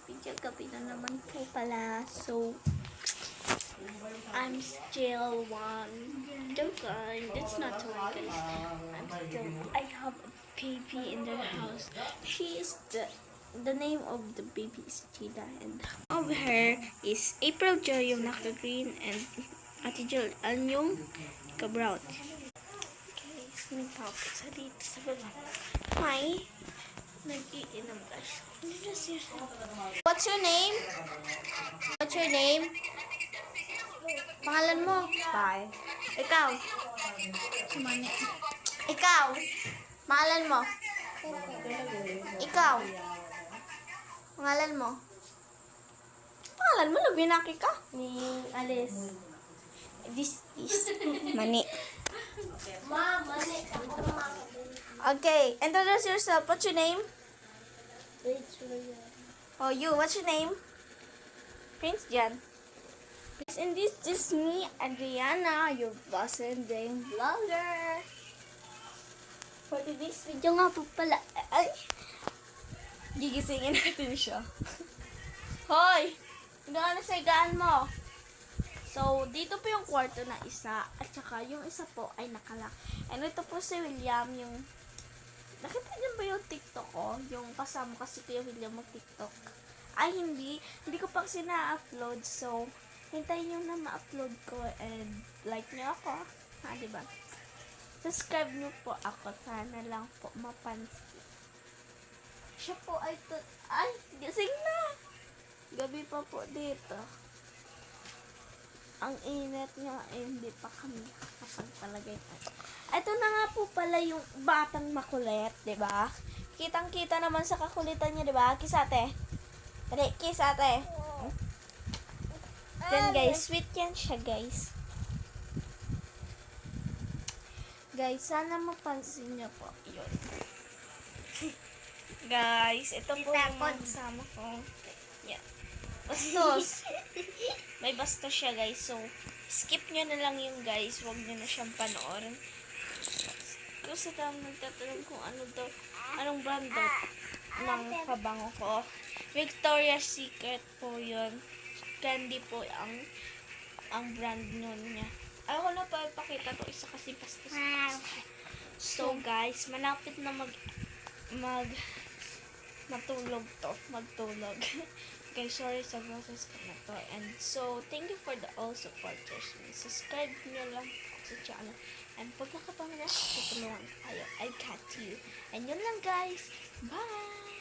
video gabi na naman po pala. So, I'm still one. Don't mind. It's not too late, guys. I have a baby in the house. She is the name of the baby is Gina, and of her is April Joy yung naka-green, and Ate Jill yung ka-brown. Guys, may topic sa dito sa baba. May nag-iinom, guys. What's your name? What's your name? Pangalan mo? Bye. Ikaw? Sumani. Ikaw? Pangalan mo? Ikaw? Pangalan mo? Pangalan mo? Lubinaki ka? Ni Alice. This is Mani. Mani. Okay, introduce yourself. What's your name? Oh, you. What's your name? Prince Jan. And this is me, Adriana, your boss and dang vlogger. For today's video nga po pala, ay, gigisingin natin siya. Hoy! Hindi ka na sa higaan mo. So, dito po yung kwarto na isa, at saka yung isa po ay nakalak. And ito po si William, yung, nakita niyo ba yung TikTok ko? Yung kasama kasi Kuya William mag-TikTok. Ay, hindi ko pa kasi na-upload, so, hintayin nyo na ma-upload ko and like nyo ako. Ha, diba? Subscribe nyo po ako. Sana lang po mapansin. Siya po ay ay, gising na! Gabi pa po dito. Ang init nga eh, hindi pa kami nakapagpalagay. Ito na nga po pala yung batang makulit, diba? Kitang-kita naman sa kakulitan niya, diba? Kiss ate. Dali, kiss ate. Then guys, sweet yan siya guys. Guys, sana mapansin niyo po. Yun. Guys, ito po yung kasama ko. Yan. Bastos. May bastos siya guys. So, skip nyo na lang yung guys. Huwag nyo na siyang panoorin. Kasi tayong nagtatanong kung ano daw, anong brand daw ng pabango ko. Victoria's Secret po yun. Candy po ang brand nun niya. Ayaw ko na pa ipakita to isa kasi bastos. So guys, malapit na magtulog. Guys, sorry sa boses ko na to. And so, thank you for the all supporters. Subscribe nyo lang sa channel. And pagkakataon na, tutulungan tayo. I got you. And yun lang guys. Bye!